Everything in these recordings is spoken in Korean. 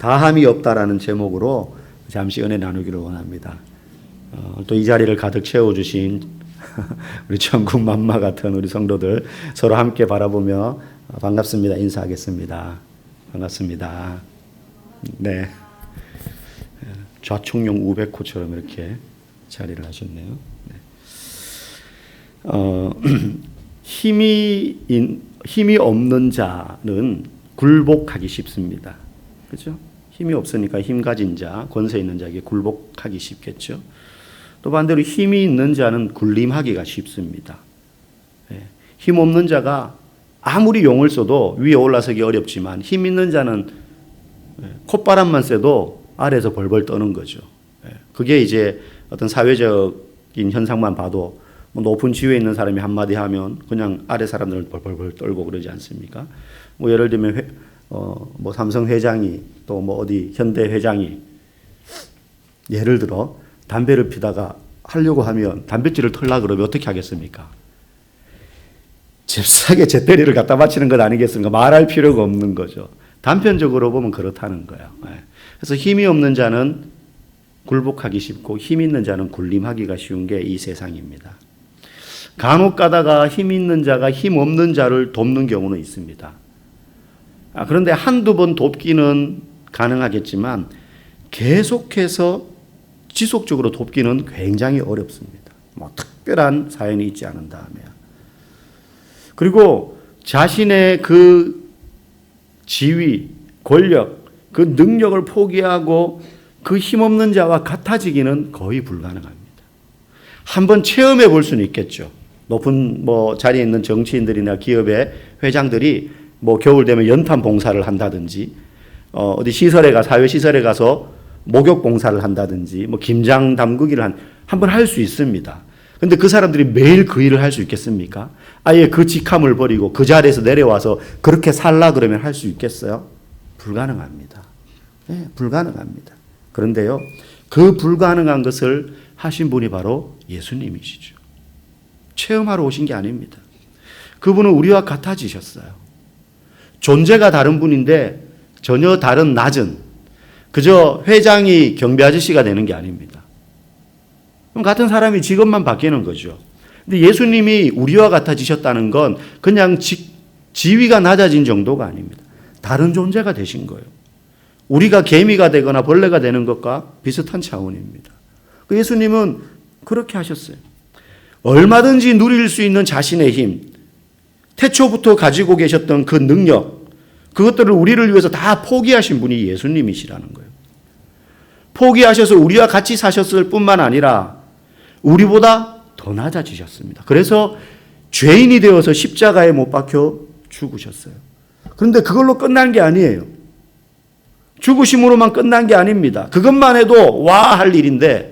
다함이 없다라는 제목으로 잠시 은혜 나누기를 원합니다. 또 이 자리를 가득 채워주신 우리 천국 맘마 같은 우리 성도들 서로 함께 바라보며 반갑습니다. 인사하겠습니다. 반갑습니다. 네. 좌총용 우백호처럼 이렇게 자리를 하셨네요. 네. 힘이 없는 자는 굴복하기 쉽습니다. 그렇죠? 힘이 없으니까 힘 가진 자, 권세 있는 자에게 굴복하기 쉽겠죠. 또 반대로 힘이 있는 자는 군림하기가 쉽습니다. 힘 없는 자가 아무리 용을 써도 위에 올라서기 어렵지만 힘 있는 자는 콧바람만 쐬도 아래에서 벌벌 떠는 거죠. 그게 이제 어떤 사회적인 현상만 봐도 뭐 높은 지위에 있는 사람이 한마디 하면 그냥 아래 사람들은 벌벌 떨고 그러지 않습니까? 뭐 예를 들면 뭐 삼성 회장이 또 뭐 어디 현대 회장이 예를 들어 담배를 피다가 하려고 하면 담뱃질을 털라 그러면 어떻게 하겠습니까? 잽싸게 재때리를 갖다 바치는 것 아니겠습니까? 말할 필요가 없는 거죠. 단편적으로 보면 그렇다는 거예요. 그래서 힘이 없는 자는 굴복하기 쉽고 힘 있는 자는 군림하기가 쉬운 게 이 세상입니다. 간혹 가다가 힘 있는 자가 힘 없는 자를 돕는 경우는 있습니다. 그런데 한두 번 돕기는 가능하겠지만 계속해서 지속적으로 돕기는 굉장히 어렵습니다. 뭐 특별한 사연이 있지 않은 다음에야. 그리고 자신의 그 지위, 권력, 그 능력을 포기하고 그 힘없는 자와 같아지기는 거의 불가능합니다. 한번 체험해 볼 수는 있겠죠. 높은 뭐 자리에 있는 정치인들이나 기업의 회장들이 뭐 겨울 되면 연탄 봉사를 한다든지 어디 시설에 사회 시설에 가서 목욕 봉사를 한다든지 뭐 김장 담그기를 한번 할 수 있습니다. 근데 그 사람들이 매일 그 일을 할 수 있겠습니까? 아예 그 직함을 버리고 그 자리에서 내려와서 그렇게 살라 그러면 할 수 있겠어요? 불가능합니다. 네, 불가능합니다. 그런데요, 그 불가능한 것을 하신 분이 바로 예수님이시죠. 체험하러 오신 게 아닙니다. 그분은 우리와 같아지셨어요. 존재가 다른 분인데 전혀 다른 낮은 그저 회장이 경비 아저씨가 되는 게 아닙니다. 그럼 같은 사람이 직업만 바뀌는 거죠. 근데 예수님이 우리와 같아지셨다는 건 그냥 지위가 낮아진 정도가 아닙니다. 다른 존재가 되신 거예요. 우리가 개미가 되거나 벌레가 되는 것과 비슷한 차원입니다. 예수님은 그렇게 하셨어요. 얼마든지 누릴 수 있는 자신의 힘, 태초부터 가지고 계셨던 그 능력, 그것들을 우리를 위해서 다 포기하신 분이 예수님이시라는 거예요. 포기하셔서 우리와 같이 사셨을 뿐만 아니라 우리보다 더 낮아지셨습니다. 그래서 죄인이 되어서 십자가에 못 박혀 죽으셨어요. 그런데 그걸로 끝난 게 아니에요. 죽으심으로만 끝난 게 아닙니다. 그것만 해도 와 할 일인데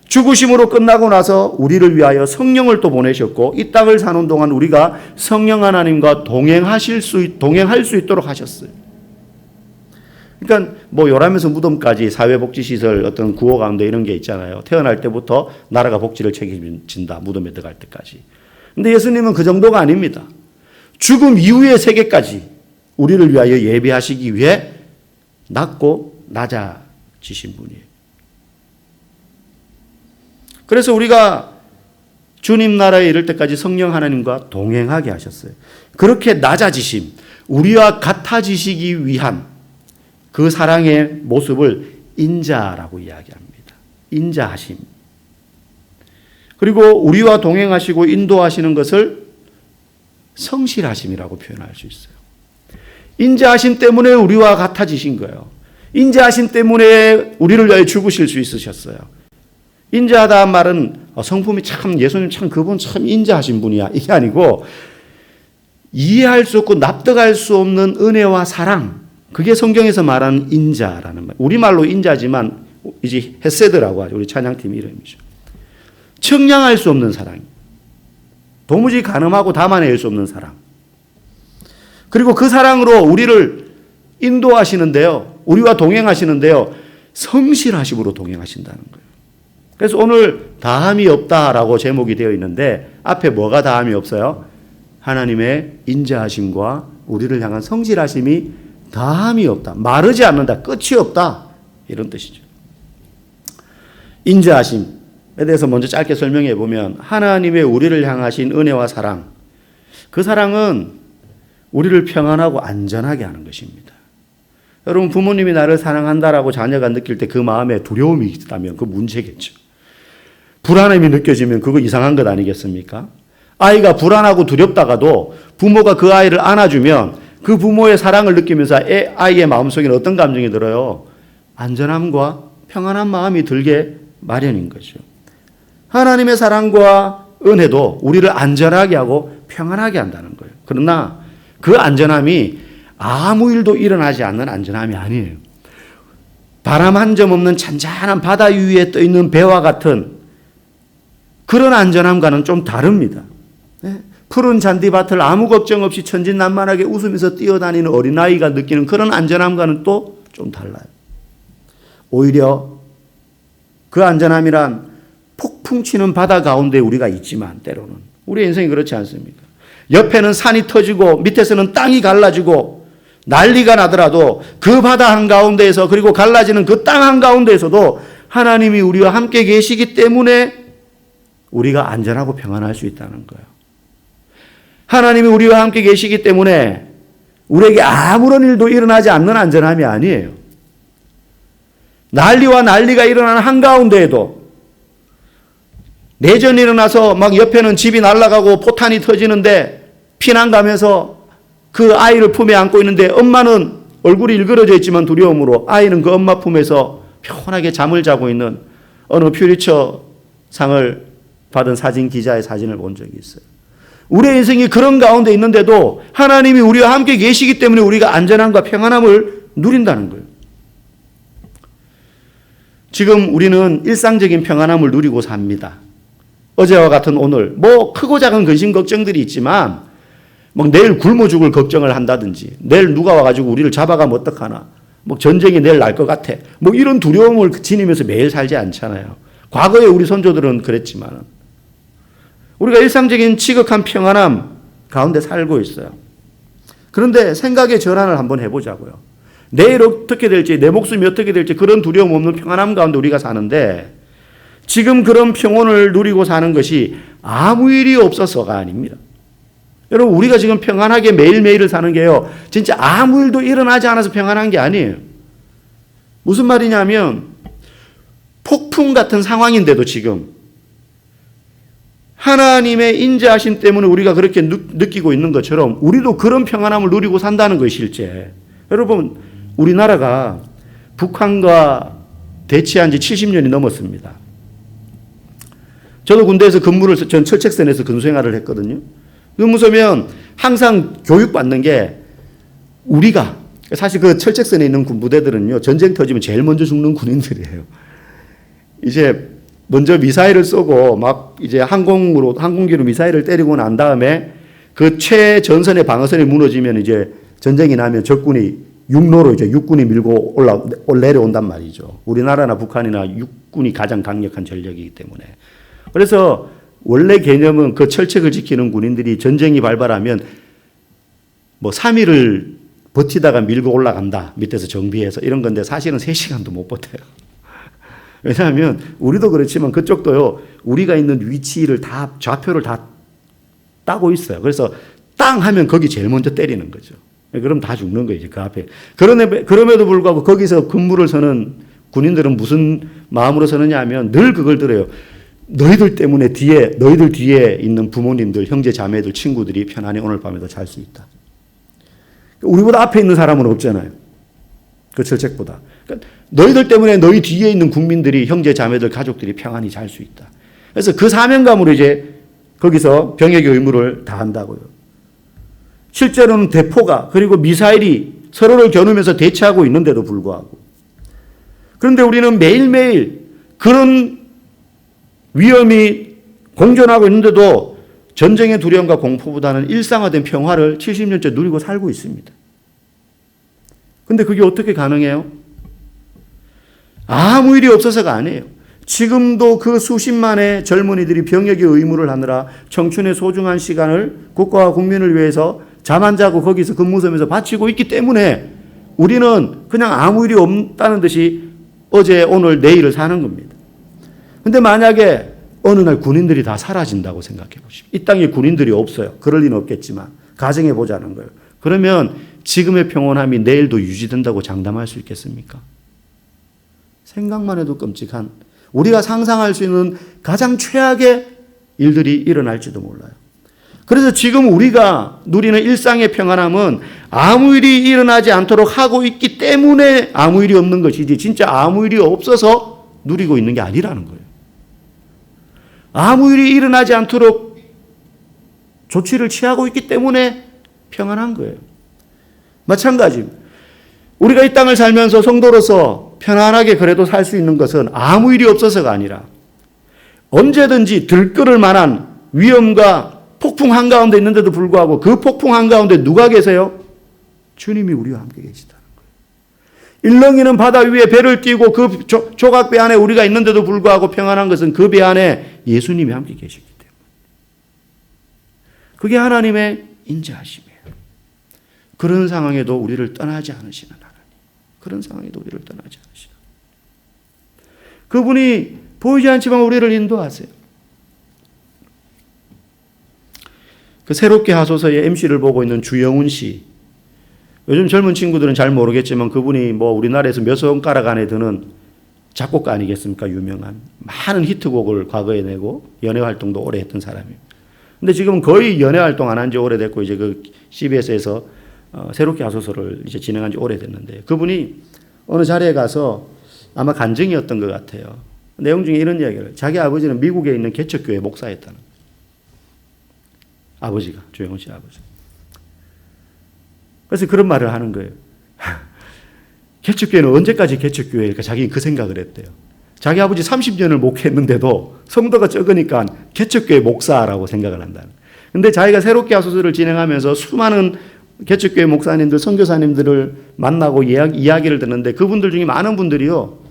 죽으심으로 끝나고 나서 우리를 위하여 성령을 또 보내셨고 이 땅을 사는 동안 우리가 성령 하나님과 동행할 수 있도록 하셨어요. 그러니까 뭐 요람에서 무덤까지 사회복지시설 어떤 구호 가운데 이런 게 있잖아요. 태어날 때부터 나라가 복지를 책임진다. 무덤에 들어갈 때까지. 근데 예수님은 그 정도가 아닙니다. 죽음 이후의 세계까지 우리를 위하여 예배하시기 위해 낮고 낮아지신 분이에요. 그래서 우리가 주님 나라에 이를 때까지 성령 하나님과 동행하게 하셨어요. 그렇게 낮아지심, 우리와 같아지시기 위한 그 사랑의 모습을 인자라고 이야기합니다. 인자하심. 그리고 우리와 동행하시고 인도하시는 것을 성실하심이라고 표현할 수 있어요. 인자하심 때문에 우리와 같아지신 거예요. 인자하심 때문에 우리를 위하여 죽으실 수 있으셨어요. 인자하다는 말은 성품이 참 예수님 참 그분 참 인자하신 분이야 이게 아니고 이해할 수 없고 납득할 수 없는 은혜와 사랑, 그게 성경에서 말하는 인자라는 말. 우리말로 인자지만 이제 헤세드라고 하죠. 우리 찬양팀 이름이죠. 측량할 수 없는 사랑, 도무지 가늠하고 담아낼 수 없는 사랑. 그리고 그 사랑으로 우리를 인도하시는데요, 우리와 동행하시는데요, 성실하심으로 동행하신다는 거예요. 그래서 오늘 다함이 없다라고 제목이 되어 있는데 앞에 뭐가 다함이 없어요? 하나님의 인자하심과 우리를 향한 성실하심이 다함이 없다. 마르지 않는다. 끝이 없다. 이런 뜻이죠. 인자하심에 대해서 먼저 짧게 설명해 보면 하나님의 우리를 향하신 은혜와 사랑, 그 사랑은 우리를 평안하고 안전하게 하는 것입니다. 여러분, 부모님이 나를 사랑한다라고 자녀가 느낄 때 그 마음에 두려움이 있다면 그 문제겠죠. 불안함이 느껴지면 그거 이상한 것 아니겠습니까? 아이가 불안하고 두렵다가도 부모가 그 아이를 안아주면 그 부모의 사랑을 느끼면서 아이의 마음속에는 어떤 감정이 들어요? 안전함과 평안한 마음이 들게 마련인 거죠. 하나님의 사랑과 은혜도 우리를 안전하게 하고 평안하게 한다는 거예요. 그러나 그 안전함이 아무 일도 일어나지 않는 안전함이 아니에요. 바람 한 점 없는 잔잔한 바다 위에 떠 있는 배와 같은 그런 안전함과는 좀 다릅니다. 푸른 잔디밭을 아무 걱정 없이 천진난만하게 웃으면서 뛰어다니는 어린아이가 느끼는 그런 안전함과는 또 좀 달라요. 오히려 그 안전함이란 폭풍 치는 바다 가운데 우리가 있지만 때로는 우리 인생이 그렇지 않습니까? 옆에는 산이 터지고 밑에서는 땅이 갈라지고 난리가 나더라도 그 바다 한가운데에서 그리고 갈라지는 그 땅 한가운데에서도 하나님이 우리와 함께 계시기 때문에 우리가 안전하고 평안할 수 있다는 거예요. 하나님이 우리와 함께 계시기 때문에 우리에게 아무런 일도 일어나지 않는 안전함이 아니에요. 난리와 난리가 일어나는 한가운데에도 내전이 일어나서 막 옆에는 집이 날아가고 포탄이 터지는데 피난 가면서 그 아이를 품에 안고 있는데 엄마는 얼굴이 일그러져 있지만 두려움으로 아이는 그 엄마 품에서 편하게 잠을 자고 있는 어느 퓨리처 상을 받은 사진 기자의 사진을 본 적이 있어요. 우리의 인생이 그런 가운데 있는데도 하나님이 우리와 함께 계시기 때문에 우리가 안전함과 평안함을 누린다는 거예요. 지금 우리는 일상적인 평안함을 누리고 삽니다. 어제와 같은 오늘 뭐 크고 작은 근심 걱정들이 있지만 막 내일 굶어 죽을 걱정을 한다든지 내일 누가 와가지고 우리를 잡아가면 어떡하나 뭐 전쟁이 내일 날 것 같아 뭐 이런 두려움을 지니면서 매일 살지 않잖아요. 과거에 우리 선조들은 그랬지만 우리가 일상적인 지극한 평안함 가운데 살고 있어요. 그런데 생각의 전환을 한번 해보자고요. 내일 어떻게 될지 내 목숨이 어떻게 될지 그런 두려움 없는 평안함 가운데 우리가 사는데 지금 그런 평온을 누리고 사는 것이 아무 일이 없어서가 아닙니다. 여러분, 우리가 지금 평안하게 매일매일을 사는 게요, 진짜 아무 일도 일어나지 않아서 평안한 게 아니에요. 무슨 말이냐면 폭풍 같은 상황인데도 지금 하나님의 인자하심 때문에 우리가 그렇게 느끼고 있는 것처럼 우리도 그런 평안함을 누리고 산다는 것이 실제. 여러분, 우리나라가 북한과 대치한 지 70년이 넘었습니다. 저도 군대에서 전 철책선에서 근무생활을 했거든요. 근무소면 항상 교육받는 게 우리가 사실 그 철책선에 있는 군부대들은요, 전쟁 터지면 제일 먼저 죽는 군인들이에요. 이제 먼저 미사일을 쏘고 막 이제 항공기로 미사일을 때리고 난 다음에 그 최전선의 방어선이 무너지면 이제 전쟁이 나면 적군이 육로로 이제 육군이 밀고 내려온단 말이죠. 우리나라나 북한이나 육군이 가장 강력한 전력이기 때문에. 그래서 원래 개념은 그 철책을 지키는 군인들이 전쟁이 발발하면 뭐 3일을 버티다가 밀고 올라간다. 밑에서 정비해서 이런 건데 사실은 3시간도 못 버텨요. 왜냐하면 우리도 그렇지만 그쪽도요, 우리가 있는 위치를 다, 좌표를 다 따고 있어요. 그래서 땅 하면 거기 제일 먼저 때리는 거죠. 그럼 다 죽는 거예요, 그 앞에. 그럼에도 불구하고 거기서 근무를 서는 군인들은 무슨 마음으로 서느냐 하면 늘 그걸 들어요. 너희들 뒤에 있는 부모님들, 형제, 자매들, 친구들이 편안히 오늘 밤에도 잘 수 있다. 우리보다 앞에 있는 사람은 없잖아요. 그 철책보다. 그러니까 너희들 때문에 너희 뒤에 있는 국민들이, 형제, 자매들, 가족들이 평안히 잘 수 있다. 그래서 그 사명감으로 이제 거기서 병역의 의무를 다한다고요. 실제로는 대포가 그리고 미사일이 서로를 겨누면서 대치하고 있는데도 불구하고. 그런데 우리는 매일매일 그런 위험이 공존하고 있는데도 전쟁의 두려움과 공포보다는 일상화된 평화를 70년째 누리고 살고 있습니다. 근데 그게 어떻게 가능해요? 아무 일이 없어서가 아니에요. 지금도 그 수십만의 젊은이들이 병역의 의무를 하느라 청춘의 소중한 시간을 국가와 국민을 위해서 잠 안 자고 거기서 근무섬에서 바치고 있기 때문에 우리는 그냥 아무 일이 없다는 듯이 어제, 오늘, 내일을 사는 겁니다. 근데 만약에 어느 날 군인들이 다 사라진다고 생각해 보십시오. 이 땅에 군인들이 없어요. 그럴 리는 없겠지만 가정해 보자는 거예요. 그러면 지금의 평온함이 내일도 유지된다고 장담할 수 있겠습니까? 생각만 해도 끔찍한, 우리가 상상할 수 있는 가장 최악의 일들이 일어날지도 몰라요. 그래서 지금 우리가 누리는 일상의 평안함은 아무 일이 일어나지 않도록 하고 있기 때문에 아무 일이 없는 것이지, 진짜 아무 일이 없어서 누리고 있는 게 아니라는 거예요. 아무 일이 일어나지 않도록 조치를 취하고 있기 때문에 평안한 거예요. 마찬가지입니다. 우리가 이 땅을 살면서 성도로서 편안하게 그래도 살 수 있는 것은 아무 일이 없어서가 아니라 언제든지 들끓을 만한 위험과 폭풍 한가운데 있는데도 불구하고 그 폭풍 한가운데 누가 계세요? 주님이 우리와 함께 계시다는 거예요. 일렁이는 바다 위에 배를 띄고 그 조각배 안에 우리가 있는데도 불구하고 평안한 것은 그 배 안에 예수님이 함께 계시기 때문에. 그게 하나님의 인자하심이에요. 그런 상황에도 우리를 떠나지 않으시는 하나님. 그런 상황에도 우리를 떠나지 않으시는. 그분이 보이지 않지만 우리를 인도하세요. 그 새롭게 하소서의 MC를 보고 있는 주영훈 씨. 요즘 젊은 친구들은 잘 모르겠지만 그분이 뭐 우리나라에서 몇 손가락 안에 드는 작곡가 아니겠습니까? 유명한. 많은 히트곡을 과거에 내고 연예 활동도 오래 했던 사람이에요. 근데 지금 거의 연예 활동 안 한 지 오래됐고 이제 그 CBS에서 새롭게 하소서를 이제 진행한 지 오래됐는데 그분이 어느 자리에 가서 아마 간증이었던 것 같아요. 내용 중에 이런 이야기를, 자기 아버지는 미국에 있는 개척교회 목사였다는 거예요. 아버지가, 주영훈 씨 아버지. 그래서 그런 말을 하는 거예요. 개척교회는 언제까지 개척교회일까? 자기는 그 생각을 했대요. 자기 아버지 30년을 목회했는데도 성도가 적으니까 개척교회 목사라고 생각을 한다는. 근데 자기가 새롭게 하소서를 진행하면서 수많은 개척교회 목사님들, 선교사님들을 만나고 이야기를 듣는데 그분들 중에 많은 분들이요,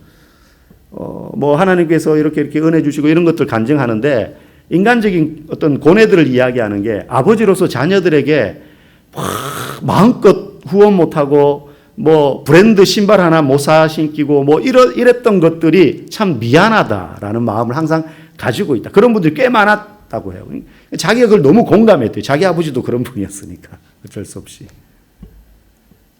뭐 하나님께서 이렇게 은혜 주시고 이런 것들 간증하는데 인간적인 어떤 고뇌들을 이야기하는 게 아버지로서 자녀들에게 마음껏 후원 못하고 뭐 브랜드 신발 하나 못 사 신기고 뭐 이랬던 것들이 참 미안하다라는 마음을 항상 가지고 있다. 그런 분들이 꽤 많았다고 해요. 자기가 그걸 너무 공감했대요. 자기 아버지도 그런 분이었으니까 어쩔 수 없이.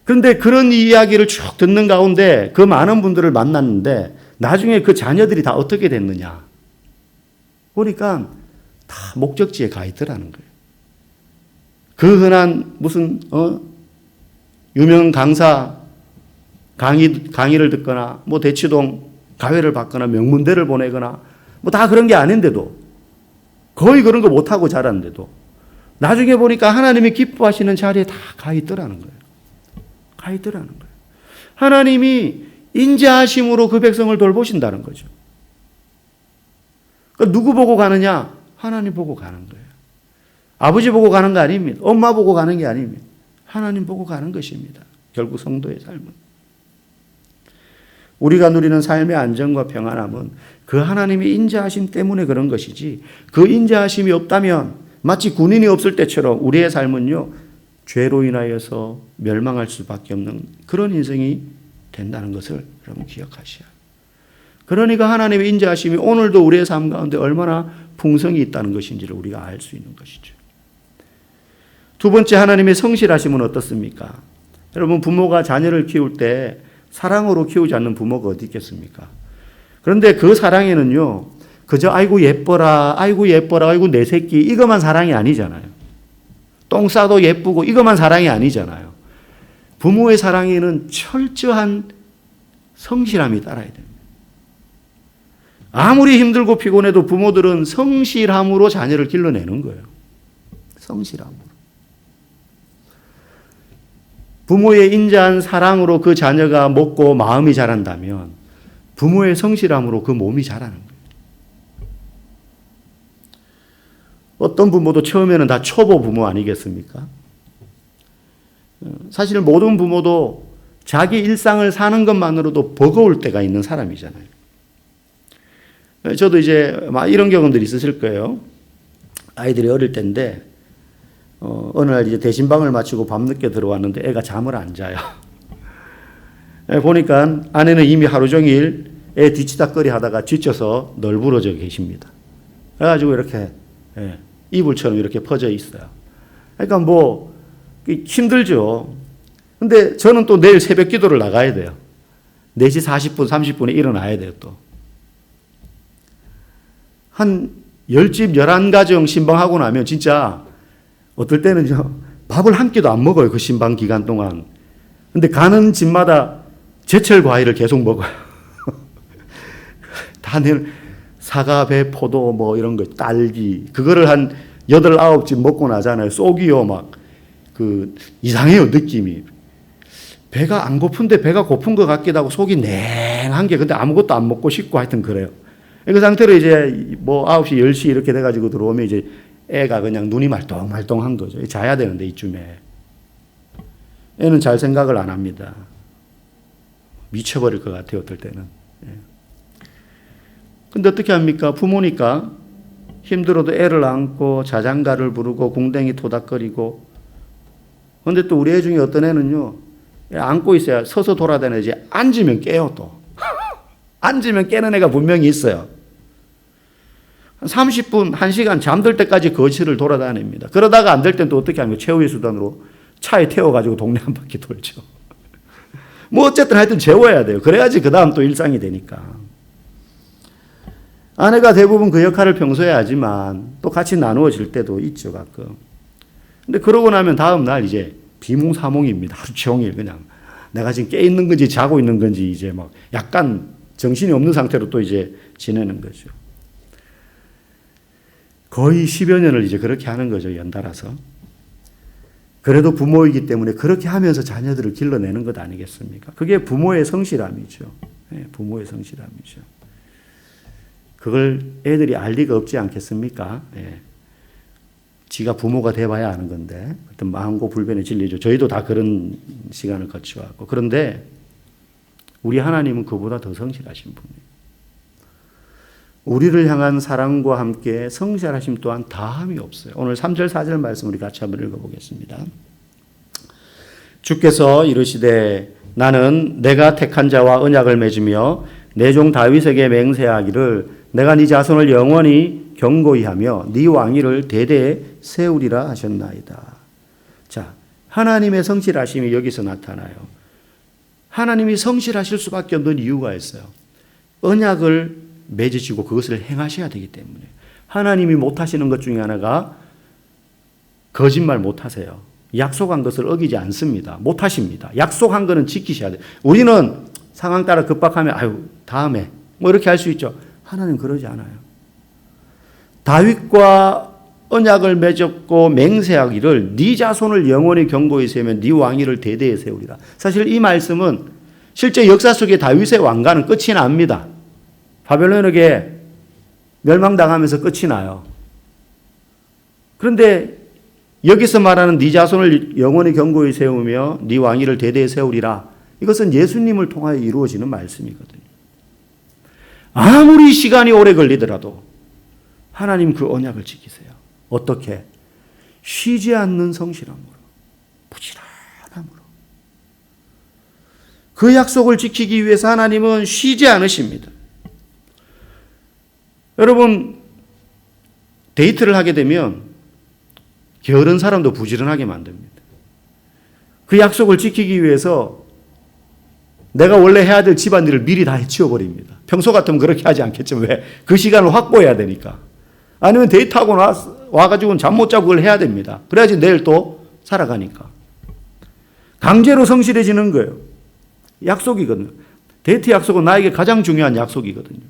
그런데 그런 이야기를 쭉 듣는 가운데 그 많은 분들을 만났는데 나중에 그 자녀들이 다 어떻게 됐느냐 보니까 다 목적지에 가 있더라는 거예요. 그 흔한 무슨 유명 강사 강의를 듣거나 뭐 대치동 가회를 받거나 명문대를 보내거나 뭐 다 그런 게 아닌데도 거의 그런 거 못하고 자랐는데도 나중에 보니까 하나님이 기뻐하시는 자리에 다 가 있더라는 거예요. 가 있더라는 거예요. 하나님이 인자하심으로 그 백성을 돌보신다는 거죠. 그러니까 누구 보고 가느냐? 하나님 보고 가는 거예요. 아버지 보고 가는 거 아닙니다. 엄마 보고 가는 게 아닙니다. 하나님 보고 가는 것입니다. 결국 성도의 삶은. 우리가 누리는 삶의 안정과 평안함은 그 하나님의 인자하심 때문에 그런 것이지 그 인자하심이 없다면 마치 군인이 없을 때처럼 우리의 삶은요 죄로 인하여서 멸망할 수밖에 없는 그런 인생이 된다는 것을 여러분 기억하셔야 합니다. 그러니까 하나님의 인자하심이 오늘도 우리의 삶 가운데 얼마나 풍성이 있다는 것인지를 우리가 알 수 있는 것이죠. 두 번째, 하나님의 성실하심은 어떻습니까? 여러분, 부모가 자녀를 키울 때 사랑으로 키우지 않는 부모가 어디 있겠습니까? 그런데 그 사랑에는요, 그저 아이고 예뻐라, 아이고 예뻐라, 아이고 내 새끼 이것만 사랑이 아니잖아요. 똥 싸도 예쁘고 이것만 사랑이 아니잖아요. 부모의 사랑에는 철저한 성실함이 따라야 됩니다. 아무리 힘들고 피곤해도 부모들은 성실함으로 자녀를 길러내는 거예요. 성실함으로. 부모의 인자한 사랑으로 그 자녀가 먹고 마음이 자란다면 부모의 성실함으로 그 몸이 자라는 거예요. 어떤 부모도 처음에는 다 초보 부모 아니겠습니까? 사실 모든 부모도 자기 일상을 사는 것만으로도 버거울 때가 있는 사람이잖아요. 저도 이제 이런 경험들이 있으실 거예요. 아이들이 어릴 때인데 어느 날 이제 대신방을 마치고 밤늦게 들어왔는데 애가 잠을 안 자요. 보니까 아내는 이미 하루 종일 애 뒤치다꺼리 하다가 지쳐서 널브러져 계십니다. 그래가지고 이렇게 이불처럼 이렇게 퍼져 있어요. 그러니까 뭐 힘들죠. 근데 저는 또 내일 새벽 기도를 나가야 돼요. 4시 40분, 30분에 일어나야 돼요, 또. 한 10집, 11가정 신방하고 나면 진짜 어떨 때는요, 밥을 한 끼도 안 먹어요, 그 신방 기간 동안. 근데 가는 집마다 제철 과일을 계속 먹어요. 다들 사과, 배, 포도 뭐 이런 거, 딸기. 그거를 한 8, 9집 먹고 나잖아요. 쏙이요, 막. 이상해요, 느낌이. 배가 안 고픈데 배가 고픈 것 같기도 하고 속이 냉한 게 근데 아무것도 안 먹고 싶고 하여튼 그래요. 그 상태로 이제 뭐 9시, 10시 이렇게 돼가지고 들어오면 이제 애가 그냥 눈이 말똥말똥한 거죠. 자야 되는데 이쯤에. 애는 잘 생각을 안 합니다. 미쳐버릴 것 같아요, 어떨 때는. 근데 어떻게 합니까? 부모니까 힘들어도 애를 안고 자장가를 부르고 궁뎅이 토닥거리고. 근데 또 우리 애 중에 어떤 애는요, 안고 있어야 서서 돌아다니지 앉으면 깨요, 또. 앉으면 깨는 애가 분명히 있어요. 30분, 1시간 잠들 때까지 거실을 돌아다닙니다. 그러다가 안 될 땐 또 어떻게 합니까? 최후의 수단으로 차에 태워가지고 동네 한 바퀴 돌죠. 뭐 어쨌든 하여튼 재워야 돼요. 그래야지 그 다음 또 일상이 되니까. 아내가 대부분 그 역할을 평소에 하지만 또 같이 나누어질 때도 있죠, 가끔. 근데 그러고 나면 다음 날 이제 비몽사몽입니다. 하루 종일 그냥. 내가 지금 깨 있는 건지 자고 있는 건지 이제 막 약간 정신이 없는 상태로 또 이제 지내는 거죠. 거의 10여 년을 이제 그렇게 하는 거죠, 연달아서. 그래도 부모이기 때문에 그렇게 하면서 자녀들을 길러내는 것 아니겠습니까? 그게 부모의 성실함이죠. 부모의 성실함이죠. 그걸 애들이 알 리가 없지 않겠습니까? 지가 부모가 돼봐야 아는 건데, 어떤 마음고 불변의 진리죠. 저희도 다 그런 시간을 거쳐왔고. 그런데 우리 하나님은 그보다 더 성실하신 분이에요. 우리를 향한 사랑과 함께 성실하심 또한 다함이 없어요. 오늘 3절 4절 말씀 우리 같이 한번 읽어보겠습니다. 주께서 이르시되 나는 내가 택한 자와 언약을 맺으며 내 종 다윗에게 맹세하기를 내가 네 자손을 영원히 경고히 하며 네 왕위를 대대에 세우리라 하셨나이다. 자, 하나님의 성실하심이 여기서 나타나요. 하나님이 성실하실 수밖에 없는 이유가 있어요. 언약을 맺으시고 그것을 행하셔야 되기 때문에. 하나님이 못하시는 것 중에 하나가 거짓말 못하세요. 약속한 것을 어기지 않습니다. 못하십니다. 약속한 것은 지키셔야 돼요. 우리는 상황 따라 급박하면 아유 다음에 뭐 이렇게 할 수 있죠. 하나님 그러지 않아요. 다윗과 언약을 맺었고 맹세하기를 네 자손을 영원히 경고히 세우면 네 왕위를 대대에 세우리라. 사실 이 말씀은 실제 역사 속에 다윗의 왕가는 끝이 납니다. 바벨론에게 멸망당하면서 끝이 나요. 그런데 여기서 말하는 네 자손을 영원히 경고히 세우며 네 왕위를 대대에 세우리라. 이것은 예수님을 통하여 이루어지는 말씀이거든요. 아무리 시간이 오래 걸리더라도 하나님 그 언약을 지키세요. 어떻게? 쉬지 않는 성실함으로, 부지런함으로. 그 약속을 지키기 위해서 하나님은 쉬지 않으십니다. 여러분, 데이트를 하게 되면 게으른 사람도 부지런하게 만듭니다. 그 약속을 지키기 위해서 내가 원래 해야 될 집안일을 미리 다 해치워버립니다. 평소 같으면 그렇게 하지 않겠지만 왜? 그 시간을 확보해야 되니까. 아니면 데이트하고 와가지고는 잠 못 자고 그걸 해야 됩니다. 그래야지 내일 또 살아가니까. 강제로 성실해지는 거예요. 약속이거든요. 데이트 약속은 나에게 가장 중요한 약속이거든요.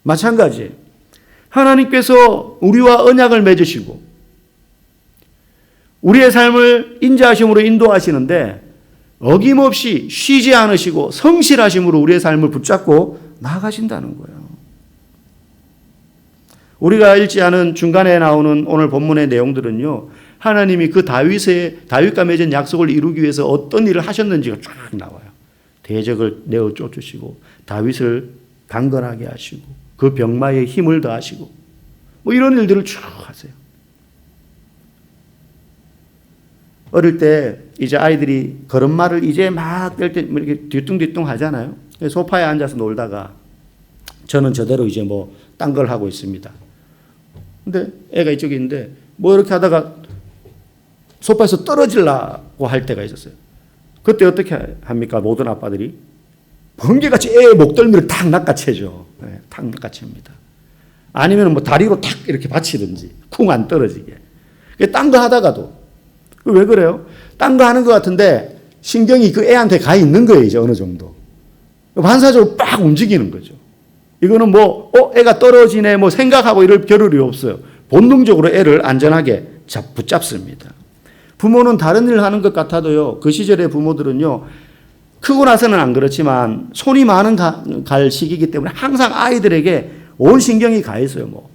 마찬가지. 하나님께서 우리와 언약을 맺으시고 우리의 삶을 인자하심으로 인도하시는데 어김없이 쉬지 않으시고 성실하심으로 우리의 삶을 붙잡고 나아가신다는 거예요. 우리가 읽지 않은 중간에 나오는 오늘 본문의 내용들은요, 하나님이 그 다윗과 맺은 약속을 이루기 위해서 어떤 일을 하셨는지가 쫙 나와요. 대적을 내어 쫓으시고 다윗을 강건하게 하시고 그 병마에 힘을 더하시고 뭐 이런 일들을 쭉 하세요. 어릴 때 이제 아이들이 걸음마를 이제 막 뗄 때 이렇게 뒤뚱뒤뚱 하잖아요. 소파에 앉아서 놀다가 저는 저대로 이제 뭐 딴 걸 하고 있습니다. 근데 애가 이쪽에 있는데 뭐 이렇게 하다가 소파에서 떨어지려고 할 때가 있었어요. 그때 어떻게 합니까? 모든 아빠들이 번개같이 애의 목덜미를 탁 낚아채죠. 네, 탁 낚아챕니다. 아니면 뭐 다리로 탁 이렇게 받치든지 쿵 안 떨어지게. 딴 거 하다가도 왜 그래요? 딴 거 하는 것 같은데 신경이 그 애한테 가 있는 거예요. 이제 어느 정도 반사적으로 빡 움직이는 거죠. 이거는 뭐 애가 떨어지네 뭐 생각하고 이럴 겨를이 없어요. 본능적으로 애를 안전하게 붙잡습니다. 부모는 다른 일 하는 것 같아도요. 그 시절의 부모들은요. 크고 나서는 안 그렇지만 손이 많은 갈 시기이기 때문에 항상 아이들에게 온 신경이 가 있어요. 뭐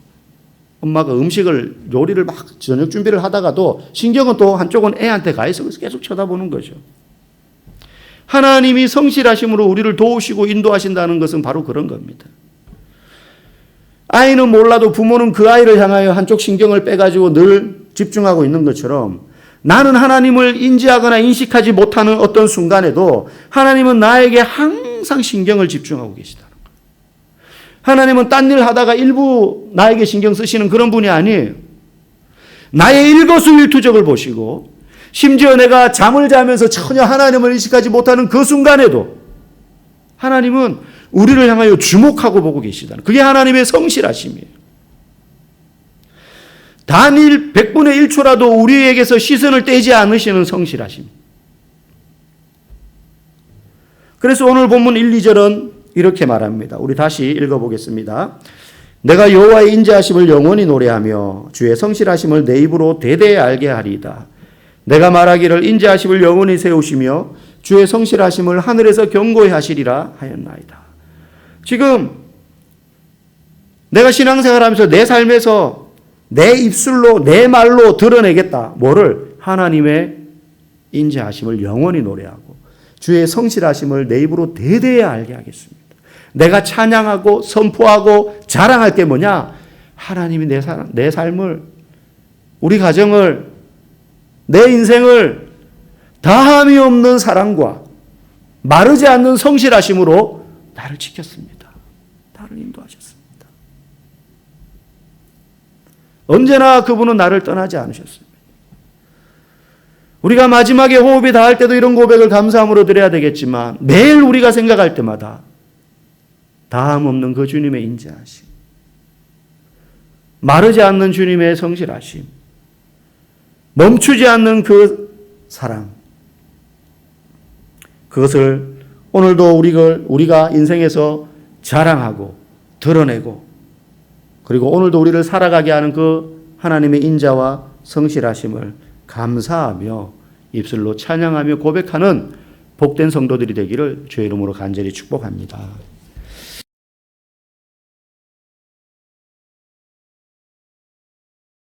엄마가 음식을 요리를 막 저녁 준비를 하다가도 신경은 또 한쪽은 애한테 가 있어. 그래서 계속 쳐다보는 거죠. 하나님이 성실하심으로 우리를 도우시고 인도하신다는 것은 바로 그런 겁니다. 아이는 몰라도 부모는 그 아이를 향하여 한쪽 신경을 빼가지고 늘 집중하고 있는 것처럼 나는 하나님을 인지하거나 인식하지 못하는 어떤 순간에도 하나님은 나에게 항상 신경을 집중하고 계시다는 거예요. 하나님은 딴 일 하다가 일부 나에게 신경 쓰시는 그런 분이 아니에요. 나의 일거수일투족을 보시고 심지어 내가 잠을 자면서 전혀 하나님을 인식하지 못하는 그 순간에도 하나님은 우리를 향하여 주목하고 보고 계시다는 그게 하나님의 성실하심이에요. 단일 100분의 1초라도 우리에게서 시선을 떼지 않으시는 성실하심. 그래서 오늘 본문 1, 2절은 이렇게 말합니다. 우리 다시 읽어보겠습니다. 내가 여호와의 인자하심을 영원히 노래하며 주의 성실하심을 내 입으로 대대히 알게 하리이다. 내가 말하기를 인자하심을 영원히 세우시며 주의 성실하심을 하늘에서 경고히 하시리라 하였나이다. 지금 내가 신앙생활하면서 내 삶에서 내 입술로 내 말로 드러내겠다. 뭐를? 하나님의 인자하심을 영원히 노래하고 주의 성실하심을 내 입으로 대대히 알게 하겠습니다. 내가 찬양하고 선포하고 자랑할 게 뭐냐? 하나님이 내 삶을, 우리 가정을, 내 인생을 다함이 없는 사랑과 마르지 않는 성실하심으로 나를 지켰습니다. 나를 인도하셨습니다. 언제나 그분은 나를 떠나지 않으셨습니다. 우리가 마지막에 호흡이 닿을 때도 이런 고백을 감사함으로 드려야 되겠지만 매일 우리가 생각할 때마다 다함 없는 그 주님의 인자하심, 마르지 않는 주님의 성실하심, 멈추지 않는 그 사랑, 그것을 오늘도 우리가 인생에서 자랑하고 드러내고 그리고 오늘도 우리를 살아가게 하는 그 하나님의 인자와 성실하심을 감사하며 입술로 찬양하며 고백하는 복된 성도들이 되기를 주의 이름으로 간절히 축복합니다.